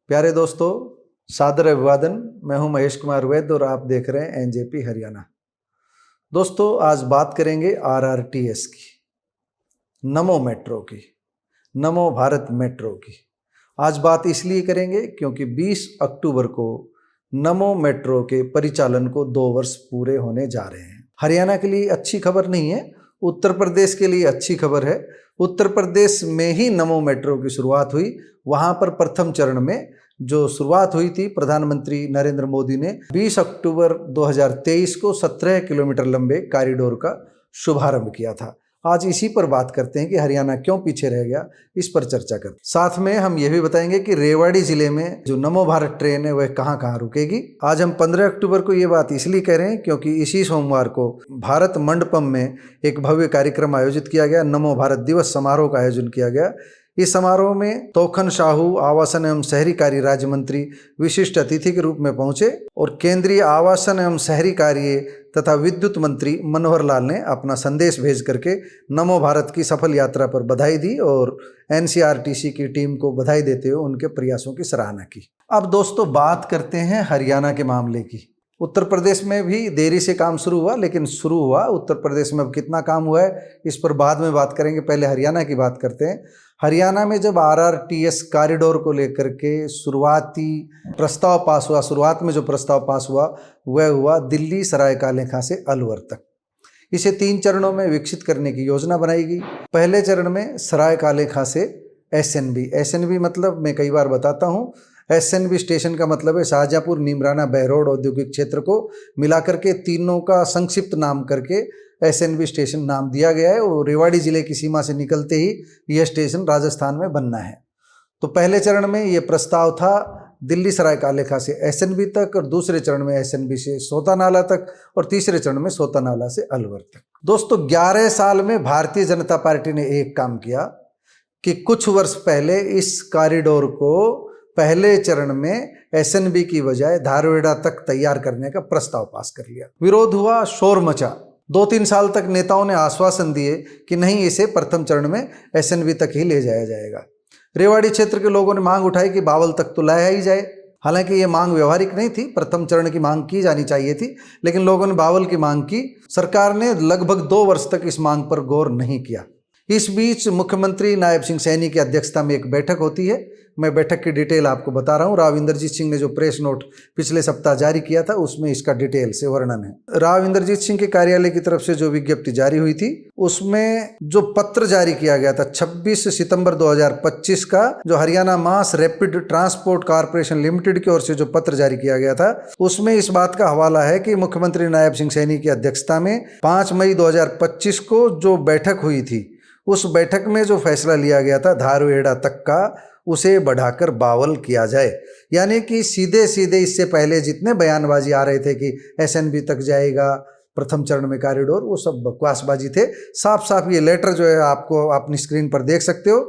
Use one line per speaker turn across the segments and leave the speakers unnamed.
प्यारे दोस्तों, सादर अभिवादन। मैं हूं महेश कुमार वैद्य और आप देख रहे हैं एनजेपी हरियाणा। दोस्तों, आज बात करेंगे आरआरटीएस की, नमो मेट्रो की, नमो भारत मेट्रो की। आज बात इसलिए करेंगे क्योंकि 20 अक्टूबर को नमो मेट्रो के परिचालन को 2 वर्ष पूरे होने जा रहे हैं। हरियाणा के लिए अच्छी खबर नहीं है, उत्तर प्रदेश के लिए अच्छी खबर है। उत्तर प्रदेश में ही नमो मेट्रो की शुरुआत हुई। वहां पर प्रथम चरण में जो शुरुआत हुई थी, प्रधानमंत्री नरेंद्र मोदी ने 20 अक्टूबर 2023 को 17 किलोमीटर लंबे कॉरिडोर का शुभारंभ किया था। आज इसी पर बात करते हैं कि हरियाणा क्यों पीछे रह गया, इस पर चर्चा करते हैं। साथ में हम यह भी बताएंगे कि रेवाड़ी जिले में जो नमो भारत ट्रेन है वह कहां कहां रुकेगी। आज हम 15 अक्टूबर को ये बात इसलिए कह रहे हैं क्योंकि इसी सोमवार को भारत मंडपम में एक भव्य कार्यक्रम आयोजित किया गया, नमो भारत दिवस समारोह का आयोजन किया गया। इस समारोह में तोखन साहू आवासन एवं शहरी कार्य राज्य मंत्री विशिष्ट अतिथि के रूप में पहुंचे और केंद्रीय आवासन एवं शहरी कार्य तथा विद्युत मंत्री मनोहर लाल ने अपना संदेश भेज करके नमो भारत की सफल यात्रा पर बधाई दी और एनसीआरटीसी की टीम को बधाई देते हुए उनके प्रयासों की सराहना की। अब दोस्तों, बात करते हैं हरियाणा के मामले की। उत्तर प्रदेश में भी देरी से काम शुरू हुआ, लेकिन शुरू हुआ। उत्तर प्रदेश में अब कितना काम हुआ है इस पर बाद में बात करेंगे, पहले हरियाणा की बात करते हैं। हरियाणा में जब आरआरटीएस कॉरिडोर को लेकर के शुरुआती प्रस्ताव पास हुआ, शुरुआत में जो प्रस्ताव पास हुआ वह हुआ दिल्ली सराय कालेखां से अलवर तक। इसे 3 चरणों में विकसित करने की योजना बनाई गई। पहले चरण में सराय कालेखां से एसएनबी मतलब मैं कई बार बताता हूँ, एसएनबी स्टेशन का मतलब है शाहजहाँपुर, नीमराना, बहरोड औद्योगिक क्षेत्र को मिलाकर के तीनों का संक्षिप्त नाम करके एसएनबी स्टेशन नाम दिया गया है और रेवाड़ी जिले की सीमा से निकलते ही यह स्टेशन राजस्थान में बनना है। तो पहले चरण में यह प्रस्ताव था दिल्ली सराय कालेखां से एसएनबी तक, और दूसरे चरण में एसएनबी से सोता नाला तक, और तीसरे चरण में सोता नाला से अलवर तक। दोस्तों, 11 साल में भारतीय जनता पार्टी ने एक काम किया कि कुछ वर्ष पहले इस कॉरिडोर को पहले चरण में एसएनबी की बजाय धारवेड़ा तक तैयार करने का प्रस्ताव पास कर लिया। विरोध हुआ, शोर मचा। 2-3 साल तक नेताओं ने आश्वासन दिए कि नहीं, इसे प्रथम चरण में एसएनबी तक ही ले जाया जाएगा। रेवाड़ी क्षेत्र के लोगों ने मांग उठाई कि बावल तक तो लाया ही जाए। हालांकि ये मांग व्यवहारिक नहीं थी, प्रथम चरण की मांग की जानी चाहिए थी, लेकिन लोगों ने बावल की मांग की। सरकार ने लगभग 2 वर्ष तक इस मांग पर गौर नहीं किया। इस बीच मुख्यमंत्री नायब सिंह सैनी की अध्यक्षता में एक बैठक होती है। मैं बैठक की डिटेल आपको बता रहा हूँ। राव इंद्रजीत सिंह ने जो प्रेस नोट पिछले सप्ताह जारी किया था उसमें इसका डिटेल से वर्णन है। राव इंद्रजीत सिंह के कार्यालय की तरफ से जो विज्ञप्ति जारी हुई थी उसमें जो पत्र जारी किया गया था 26 सितंबर 2025 का, जो Haryana mass rapid transport corporation limited की ओर से जो पत्र जारी किया गया था, उसमें इस बात का हवाला है कि मुख्यमंत्री नायब सिंह सैनी की अध्यक्षता में 5 मई 2025 को जो बैठक हुई थी, उस बैठक में जो फैसला लिया गया था धारवेड़ा तक का, उसे बढ़ाकर बावल किया जाए। यानी कि सीधे सीधे इससे पहले जितने बयानबाजी आ रहे थे कि एसएनबी तक जाएगा प्रथम चरण में कॉरिडोर, वो सब बकवासबाजी थे। साफ साफ ये लेटर जो है आपको अपनी स्क्रीन पर देख सकते हो।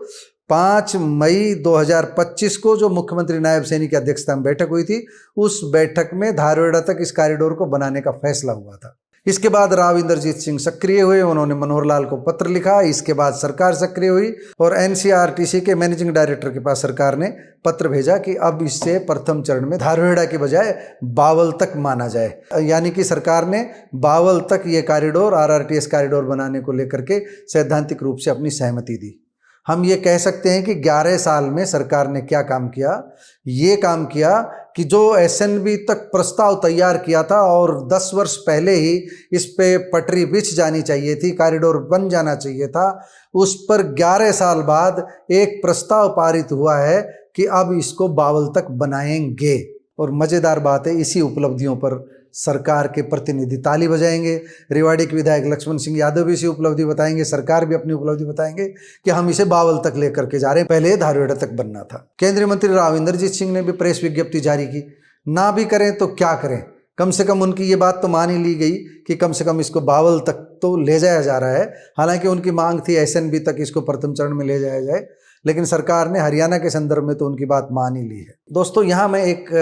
5 मई 2025 को जो मुख्यमंत्री नायब सैनी की अध्यक्षता में बैठक हुई थी, उस बैठक में धारवेड़ा तक इस कॉरिडोर को बनाने का फैसला हुआ था। इसके बाद राव इंद्रजीत सिंह सक्रिय हुए, उन्होंने मनोहर लाल को पत्र लिखा। इसके बाद सरकार सक्रिय हुई और एनसीआरटीसी के मैनेजिंग डायरेक्टर के पास सरकार ने पत्र भेजा कि अब इससे प्रथम चरण में धारवेड़ा के बजाय बावल तक माना जाए। यानी कि सरकार ने बावल तक ये कॉरिडोर, आरआरटीएस कॉरिडोर बनाने को लेकर के सैद्धांतिक रूप से अपनी सहमति दी। हम ये कह सकते हैं कि 11 साल में सरकार ने क्या काम किया। ये काम किया कि जो एसएनबी तक प्रस्ताव तैयार किया था और 10 वर्ष पहले ही इस पे पटरी बिछ जानी चाहिए थी, कॉरिडोर बन जाना चाहिए था, उस पर 11 साल बाद एक प्रस्ताव पारित हुआ है कि अब इसको बावल तक बनाएंगे। और मज़ेदार बात है, इसी उपलब्धियों पर सरकार के प्रतिनिधि ताली बजाएंगे। रेवाड़ी के विधायक लक्ष्मण सिंह यादव भी इसी उपलब्धि बताएंगे, सरकार भी अपनी उपलब्धि बताएंगे कि हम इसे बावल तक लेकर के जा रहे हैं, पहले धारवेड़ा तक बनना था। केंद्रीय मंत्री राव इंद्रजीत सिंह ने भी प्रेस विज्ञप्ति जारी की। ना भी करें तो क्या करें, कम से कम उनकी ये बात तो मान ही ली गई कि कम से कम इसको बावल तक तो ले जाया जा रहा है। हालांकि उनकी मांग थी एसएनबी तक इसको प्रथम चरण में ले जाया जाए, लेकिन सरकार ने हरियाणा के संदर्भ में तो उनकी बात मान ही ली है। दोस्तों, यहाँ मैं एक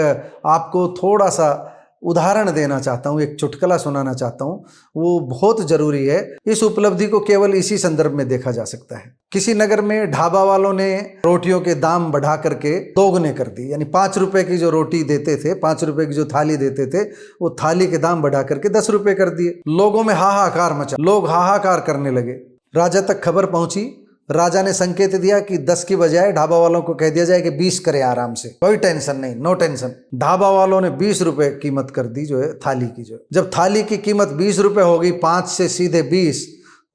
आपको थोड़ा सा उदाहरण देना चाहता हूँ, एक चुटकुला सुनाना चाहता हूँ, वो बहुत जरूरी है। इस उपलब्धि को केवल इसी संदर्भ में देखा जा सकता है। किसी नगर में ढाबा वालों ने रोटियों के दाम बढ़ा करके दोगुने कर दी, यानी 5 रुपए की जो रोटी देते थे, 5 रुपए की जो थाली देते थे, वो थाली के दाम बढ़ा करके 10 रुपए कर दिए। लोगों में हाहाकार मचा, लोग हाहाकार करने लगे। राजा तक खबर पहुंची। राजा ने संकेत दिया कि 10 की बजाय ढाबा वालों को कह दिया जाए कि 20 करें, आराम से, कोई टेंशन नहीं, नो टेंशन। ढाबा वालों ने 20 रुपए कीमत कर दी जो है थाली की। जो जब थाली की कीमत 20 रुपए हो गई, 5 से सीधे 20,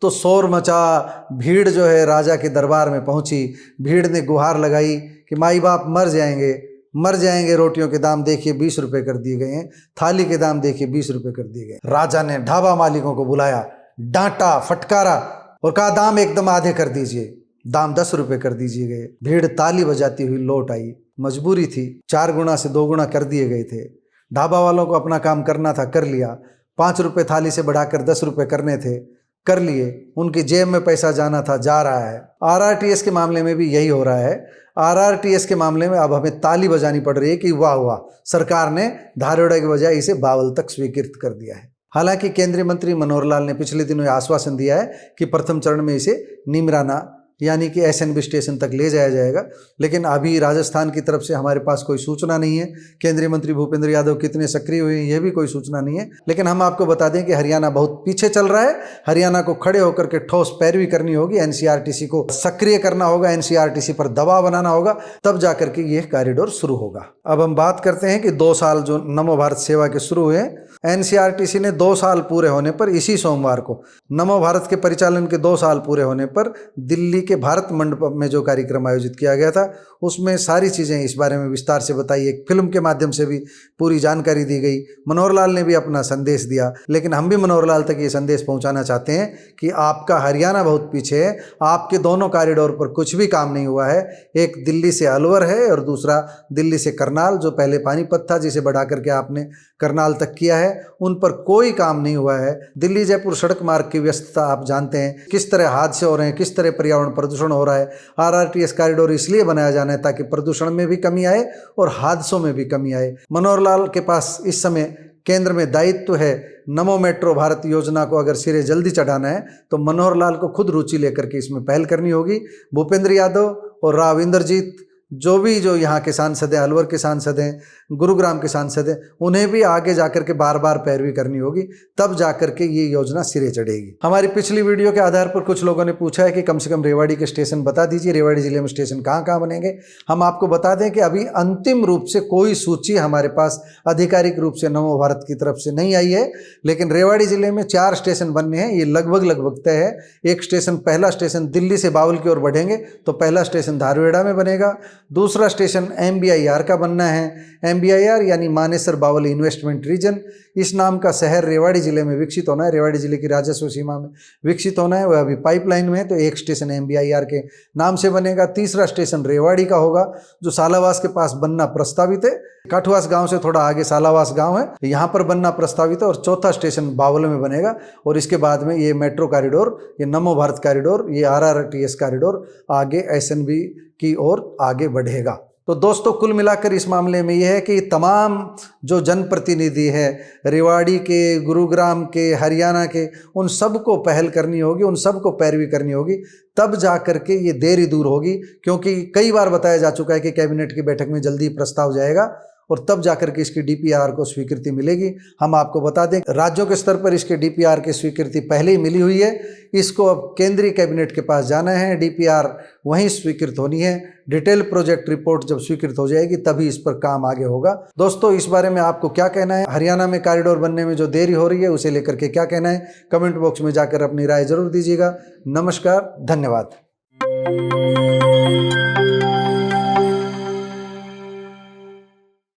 तो शोर मचा। भीड़ जो है राजा के दरबार में पहुंची। भीड़ ने गुहार लगाई कि माई बाप मर जाएंगे, मर जाएंगे। रोटियों के दाम देखिए 20 रुपए कर दिए गए हैं, थाली के दाम देखिए 20 रुपए कर दिए गए। राजा ने ढाबा मालिकों को बुलाया, डांटा, फटकारा और कहा दाम एकदम आधे कर दीजिए। दाम 10 रुपए कर दीजिए गए। भीड़ ताली बजाती हुई लौट आई। मजबूरी थी, 4 गुना से 2 गुना कर दिए गए थे। ढाबा वालों को अपना काम करना था, कर लिया। 5 रुपए थाली से बढ़ाकर 10 रुपए करने थे, कर लिए। उनकी जेब में पैसा जाना था, जा रहा है। आरआरटीएस के मामले में भी यही हो रहा है। आरआरटीएस के मामले में अब हमें ताली बजानी पड़ रही है कि वाह वाह, सरकार ने धारेड़ा के बजाय इसे बावल तक स्वीकृत कर दिया है। हालांकि केंद्रीय मंत्री मनोहर लाल ने पिछले दिनों आश्वासन दिया है कि प्रथम चरण में इसे नीमराना यानी कि एसएनबी स्टेशन तक ले जाया जाएगा, लेकिन अभी राजस्थान की तरफ से हमारे पास कोई सूचना नहीं है। केंद्रीय मंत्री भूपेंद्र यादव कितने सक्रिय हुए हैं, यह भी कोई सूचना नहीं है। लेकिन हम आपको बता दें कि हरियाणा बहुत पीछे चल रहा है। हरियाणा को खड़े होकर के ठोस पैरवी करनी होगी, एनसीआरटीसी को सक्रिय करना होगा, एनसीआरटीसी पर दबाव बनाना होगा, तब जाकर के यह कॉरिडोर शुरू होगा। अब हम बात करते हैं कि 2 साल जो नमो भारत सेवा के शुरू हुए, एनसीआरटीसी ने 2 साल पूरे होने पर, इसी सोमवार को नमो भारत के परिचालन के 2 साल पूरे होने पर दिल्ली के भारत मंडप में जो कार्यक्रम आयोजित किया गया था, उसमें सारी चीज़ें इस बारे में विस्तार से बताई। एक फिल्म के माध्यम से भी पूरी जानकारी दी गई। मनोहर लाल ने भी अपना संदेश दिया, लेकिन हम भी मनोहर लाल तक ये संदेश पहुंचाना चाहते हैं कि आपका हरियाणा बहुत पीछे है। आपके दोनों कॉरिडोर पर कुछ भी काम नहीं हुआ है। एक दिल्ली से अलवर है और दूसरा दिल्ली से करनाल, जो पहले पानीपत था, जिसे बढ़ा करके आपने करनाल तक किया है। उन पर कोई काम नहीं हुआ है। दिल्ली जयपुर सड़क मार्ग की व्यस्तता आप जानते हैं, किस तरह हादसे हो रहे हैं, किस तरह पर्यावरण प्रदूषण हो रहा है। आरआरटीएस कॉरिडोर इसलिए बनाया जाना है ताकि प्रदूषण में भी कमी आए और हादसों में भी कमी आए। मनोहर लाल के पास इस समय केंद्र में दायित्व है। नमो मेट्रो भारत योजना को अगर सिरे जल्दी चढ़ाना है तो मनोहर लाल को खुद रुचि लेकर के इसमें पहल करनी होगी। भूपेंद्र यादव और राव इंद्रजीत, जो यहाँ के सांसद हैं, अलवर के सांसद हैं, गुरुग्राम के सांसद हैं, उन्हें भी आगे जाकर के बार बार पैरवी करनी होगी, तब जाकर के ये योजना सिरे चढ़ेगी। हमारी पिछली वीडियो के आधार पर कुछ लोगों ने पूछा है कि कम से कम रेवाड़ी के स्टेशन बता दीजिए, रेवाड़ी जिले में स्टेशन कहाँ कहाँ बनेंगे। हम आपको बता दें कि अभी अंतिम रूप से कोई सूची हमारे पास आधिकारिक रूप से नमो भारत की तरफ से नहीं आई है, लेकिन रेवाड़ी जिले में 4 स्टेशन बनने हैं, ये लगभग तय है। एक स्टेशन, पहला स्टेशन दिल्ली से बावल की ओर बढ़ेंगे तो पहला स्टेशन धारवेड़ा में बनेगा। दूसरा स्टेशन MBIR का बनना है। MBIR यानी मानेसर बावल इन्वेस्टमेंट रीजन। इस नाम का शहर रेवाड़ी जिले में विकसित होना है, रेवाड़ी जिले की राजस्व सीमा में विकसित होना है। वह अभी पाइपलाइन में है, तो एक स्टेशन MBIR के नाम से बनेगा। तीसरा स्टेशन रेवाड़ी का होगा, जो सालावास के पास बनना प्रस्तावित है। काठवास गांव से थोड़ा आगे सालावास गांव है, यहाँ पर बनना प्रस्तावित है। और चौथा स्टेशन बावल में बनेगा। और इसके बाद में ये मेट्रो कॉरिडोर, ये नमो भारत कॉरिडोर, ये RRTS कॉरिडोर आगे SNB की ओर आगे बढ़ेगा। तो दोस्तों, कुल मिलाकर इस मामले में यह है कि तमाम जो जनप्रतिनिधि है रेवाड़ी के, गुरुग्राम के, हरियाणा के, उन सबको पहल करनी होगी, उन सबको पैरवी करनी होगी, तब जा कर के ये देरी दूर होगी। क्योंकि कई बार बताया जा चुका है कि कैबिनेट की बैठक में जल्दी प्रस्ताव जाएगा और तब जाकर के इसकी DPR को स्वीकृति मिलेगी। हम आपको बता दें, राज्यों के स्तर पर इसके DPR की स्वीकृति पहले ही मिली हुई है। इसको अब केंद्रीय कैबिनेट के पास जाना है, DPR वहीं स्वीकृत होनी है। डिटेल प्रोजेक्ट रिपोर्ट जब स्वीकृत हो जाएगी तभी इस पर काम आगे होगा। दोस्तों, इस बारे में आपको क्या कहना है? हरियाणा में कॉरिडोर बनने में जो देरी हो रही है उसे लेकर के क्या कहना है? कमेंट बॉक्स में जाकर अपनी राय जरूर दीजिएगा। नमस्कार, धन्यवाद।